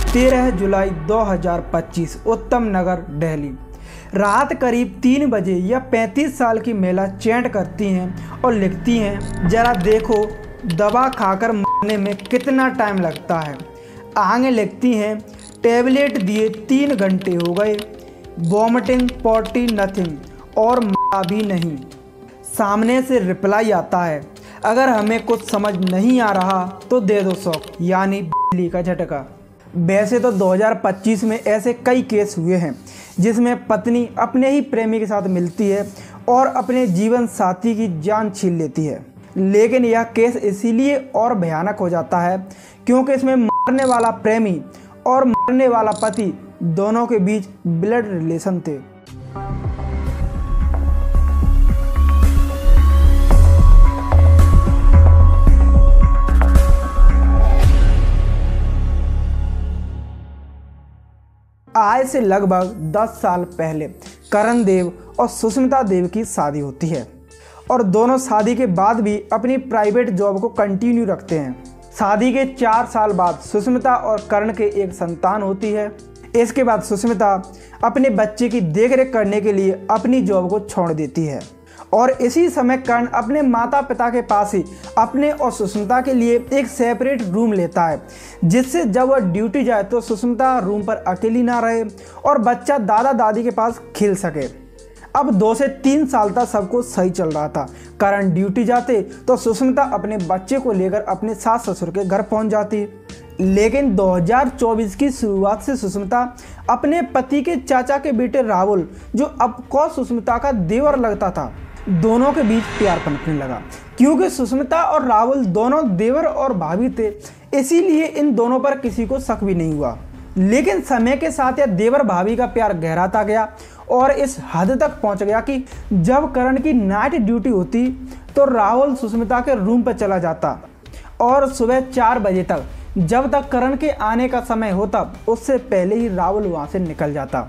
13 जुलाई 2025 उत्तम नगर दिल्ली। रात करीब 3 बजे यह 35 साल की महिला चैट करती हैं और लिखती हैं, जरा देखो दवा खाकर मरने में कितना टाइम लगता है। आगे लिखती हैं, टैबलेट दिए 3 घंटे हो गए, वॉमिटिंग पॉटी नथिंग और मरा भी नहीं। सामने से रिप्लाई आता है, अगर हमें कुछ समझ नहीं आ रहा तो दे दो शॉक, यानी बिजली का झटका। वैसे तो 2025 में ऐसे कई केस हुए हैं जिसमें पत्नी अपने ही प्रेमी के साथ मिलती है और अपने जीवन साथी की जान छीन लेती है, लेकिन यह केस इसीलिए और भयानक हो जाता है क्योंकि इसमें मरने वाला प्रेमी और मरने वाला पति दोनों के बीच ब्लड रिलेशन थे। आज से लगभग 10 साल पहले करण देव और सुष्मिता देव की शादी होती है और दोनों शादी के बाद भी अपनी प्राइवेट जॉब को कंटिन्यू रखते हैं। शादी के 4 साल बाद सुष्मिता और करण के एक संतान होती है। इसके बाद सुष्मिता अपने बच्चे की देखरेख करने के लिए अपनी जॉब को छोड़ देती है और इसी समय करण अपने माता पिता के पास ही अपने और सुष्मिता के लिए एक सेपरेट रूम लेता है, जिससे जब वह ड्यूटी जाए तो सुष्मिता रूम पर अकेली ना रहे और बच्चा दादा दादी के पास खेल सके। अब 2 से 3 साल तक सब कुछ सही चल रहा था। करण ड्यूटी जाते तो सुष्मिता अपने बच्चे को लेकर अपने सास ससुर के घर पहुंच जाती, लेकिन 2024 की शुरुआत से सुष्मिता अपने पति के चाचा के बेटे राहुल, जो अब को सुष्मिता का देवर लगता था, दोनों के बीच प्यार पनपने लगा। क्योंकि सुष्मिता और राहुल दोनों देवर और भाभी थे, इसीलिए इन दोनों पर किसी को शक भी नहीं हुआ। लेकिन समय के साथ यह देवर भाभी का प्यार गहराता गया और इस हद तक पहुंच गया कि जब करण की नाइट ड्यूटी होती तो राहुल सुष्मिता के रूम पर चला जाता और सुबह 4 बजे तक, जब तक करण के आने का समय होता, उससे पहले ही राहुल वहां से निकल जाता।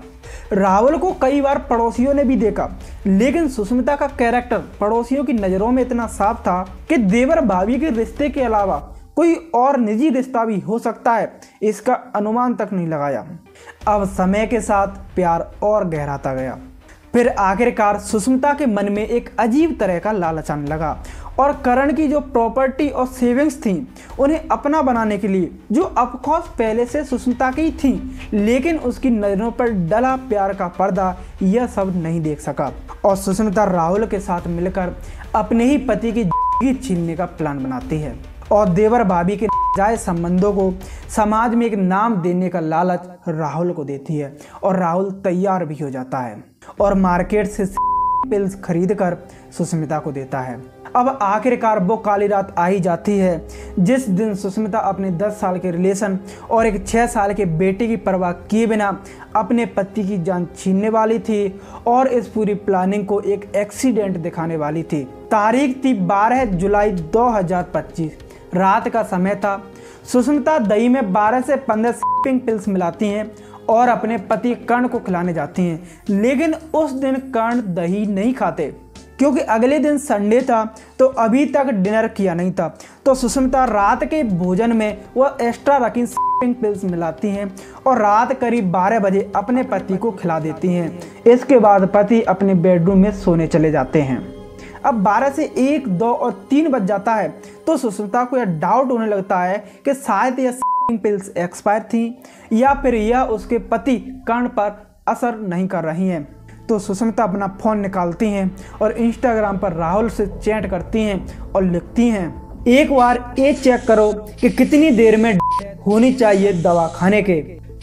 राहुल को कई बार पड़ोसियों ने भी देखा, लेकिन सुष्मिता का कैरेक्टर पड़ोसियों की नज़रों में इतना साफ था कि देवर भाभी के रिश्ते के अलावा कोई और निजी रिश्ता भी हो सकता है, इसका अनुमान तक नहीं लगाया। अब समय के साथ प्यार और गहराता गया। फिर आखिरकार सुष्मिता के मन में एक अजीब तरह का लालच आने लगा और करण की जो प्रॉपर्टी और सेविंग्स थी उन्हें अपना बनाने के लिए, जो ऑफकोर्स पहले से सुष्मिता की थी, लेकिन उसकी नज़रों पर डला प्यार का पर्दा यह सब नहीं देख सका और सुष्मिता राहुल के साथ मिलकर अपने ही पति की जिंदगी छीनने का प्लान बनाती है और देवर भाभी के नाजायज संबंधों को समाज में एक नाम देने का लालच राहुल को देती है और राहुल तैयार भी हो जाता है और मार्केट से पिल्स खरीद कर सुष्मिता को देता है। अब आखिरकार वो काली रात आ ही जाती है जिस दिन सुष्मिता अपने 10 साल के रिलेशन और एक 6 साल के बेटे की परवाह किए बिना अपने पति की जान छीनने वाली थी और इस पूरी प्लानिंग को एक एक्सीडेंट दिखाने वाली थी। तारीख थी 12 जुलाई 2025, रात का समय था। सुष्मिता दही में 12 से 15 स्लीपिंग पिल्स मिलाती हैं और अपने पति कर्ण को खिलाने जाती हैं, लेकिन उस दिन कर्ण दही नहीं खाते क्योंकि अगले दिन संडे था तो अभी तक डिनर किया नहीं था। तो सुष्मिता रात के भोजन में वह एक्स्ट्रा रखी स्लीपिंग पिल्स मिलाती हैं और रात करीब 12 बजे अपने पति को खिला देती हैं। इसके बाद पति अपने बेडरूम में सोने चले जाते हैं। अब 12 से 1, 2 और 3 बज जाता है तो सुष्मिता को यह डाउट होने लगता है कि शायद यह स्लीपिंग पिल्स एक्सपायर थी या फिर यह उसके पति कर्ण पर असर नहीं कर रही हैं। तो सुष्मिता अपना फ़ोन निकालती हैं और इंस्टाग्राम पर राहुल से चैट करती हैं और लिखती हैं, एक बार ये चेक करो कि कितनी देर में होनी चाहिए दवा खाने के,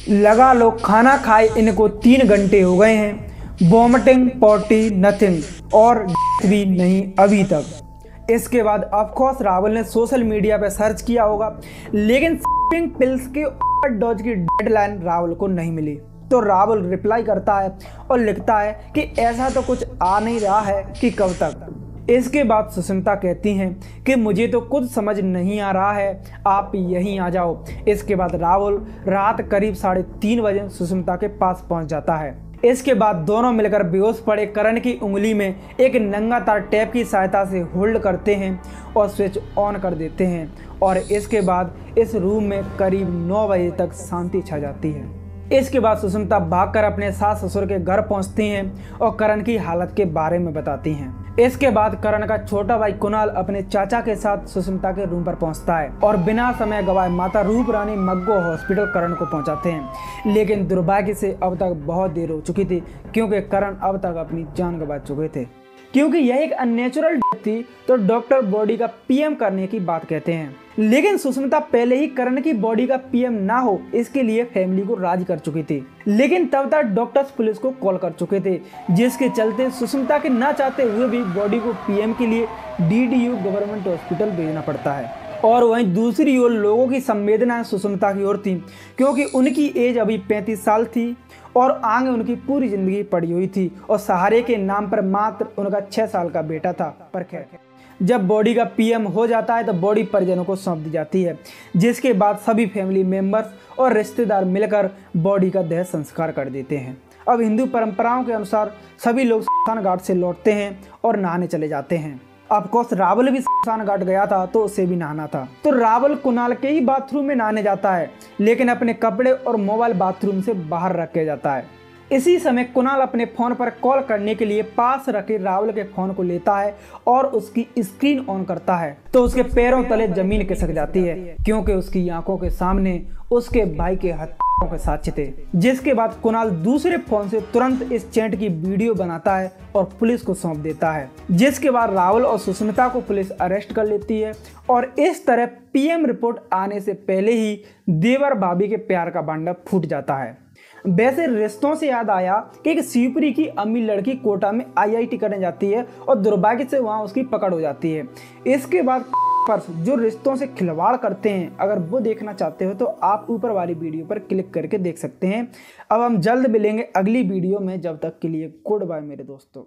लगा लो खाना खाए इनको 3 घंटे हो गए हैं, वॉमिटिंग पॉटी नथिंग और भी नहीं अभी तक। इसके बाद ऑफकोर्स राहुल ने सोशल मीडिया पर सर्च किया होगा, लेकिन स्लीपिंग पिल्स के ओवरडोज की डेडलाइन राहुल को नहीं मिली। तो राहुल रिप्लाई करता है और लिखता है कि ऐसा तो कुछ आ नहीं रहा है कि कब तक। इसके बाद सुष्मिता कहती हैं कि मुझे तो कुछ समझ नहीं आ रहा है, आप यहीं आ जाओ। इसके बाद राहुल रात करीब 3:30 बजे सुष्मिता के पास पहुंच जाता है। इसके बाद दोनों मिलकर बेहोश पड़े करण की उंगली में एक नंगा तार टेप की सहायता से होल्ड करते हैं और स्विच ऑन कर देते हैं और इसके बाद इस रूम में करीब 9 बजे तक शांति छा जाती है। इसके बाद सुष्मिता भागकर अपने सास ससुर के घर पहुंचती हैं और करण की हालत के बारे में बताती हैं। इसके बाद करण का छोटा भाई कुणाल अपने चाचा के साथ सुष्मिता के रूम पर पहुंचता है और बिना समय गवाए माता रूप रानी मग्गो हॉस्पिटल करण को पहुंचाते हैं। लेकिन दुर्भाग्य से अब तक बहुत देर हो चुकी थी क्योंकि करण अब तक अपनी जान गंवा चुके थे। क्योंकि यह एक अननेचुरल डेथ थी तो डॉक्टर बॉडी का पीएम करने की बात कहते हैं। लेकिन सुष्मिता पहले ही करण की बॉडी का पीएम ना हो इसके लिए फैमिली को राजी कर चुकी थी। लेकिन तब तक डॉक्टर्स पुलिस को कॉल कर चुके थे, जिसके चलते सुष्मिता के ना चाहते हुए भी बॉडी को पीएम के लिए डीडीयू गवर्नमेंट हॉस्पिटल भेजना पड़ता है। और वहीं दूसरी ओर लोगों की संवेदनाएं सुष्मिता की ओर थी क्योंकि उनकी एज अभी 35 साल थी और आगे उनकी पूरी जिंदगी पड़ी हुई थी और सहारे के नाम पर मात्र उनका 6 साल का बेटा था। पर खैर, जब बॉडी का पीएम हो जाता है तो बॉडी परिजनों को सौंप दी जाती है, जिसके बाद सभी फैमिली मेंबर्स और रिश्तेदार मिलकर बॉडी का देह संस्कार कर देते हैं। अब हिंदू परंपराओं के अनुसार सभी लोग स्मशान घाट से लौटते हैं और नहाने चले जाते हैं। ऑफकोर्स रावल भी स्मशान घाट गया था तो उसे भी नहाना था, तो रावल कुणाल के ही बाथरूम में नहाने जाता है, लेकिन अपने कपड़े और मोबाइल बाथरूम से बाहर रख के जाता है। इसी समय कुणाल अपने फोन पर कॉल करने के लिए पास रखे रावल के फोन को लेता है और उसकी स्क्रीन ऑन करता है तो उसके पैरों तले जमीन खिसक जाती है क्योंकि उसकी आंखों के सामने उसके भाई के हत्याओं के साक्ष्य थे। जिसके बाद कुणाल दूसरे फोन से तुरंत इस चैट की वीडियो बनाता है और पुलिस को सौंप देता है, जिसके बाद रावल और सुष्मिता को पुलिस अरेस्ट कर लेती है और इस तरह पीएम रिपोर्ट आने से पहले ही देवर भाभी के प्यार का भांडा फूट जाता है। वैसे रिश्तों से याद आया कि एक शिवपुरी की अमीर लड़की कोटा में आईआईटी करने जाती है और दुर्भाग्य से वहां उसकी पकड़ हो जाती है। इसके बाद पर जो रिश्तों से खिलवाड़ करते हैं, अगर वो देखना चाहते हो तो आप ऊपर वाली वीडियो पर क्लिक करके देख सकते हैं। अब हम जल्द मिलेंगे अगली वीडियो में, जब तक के लिए गुड बाय मेरे दोस्तों।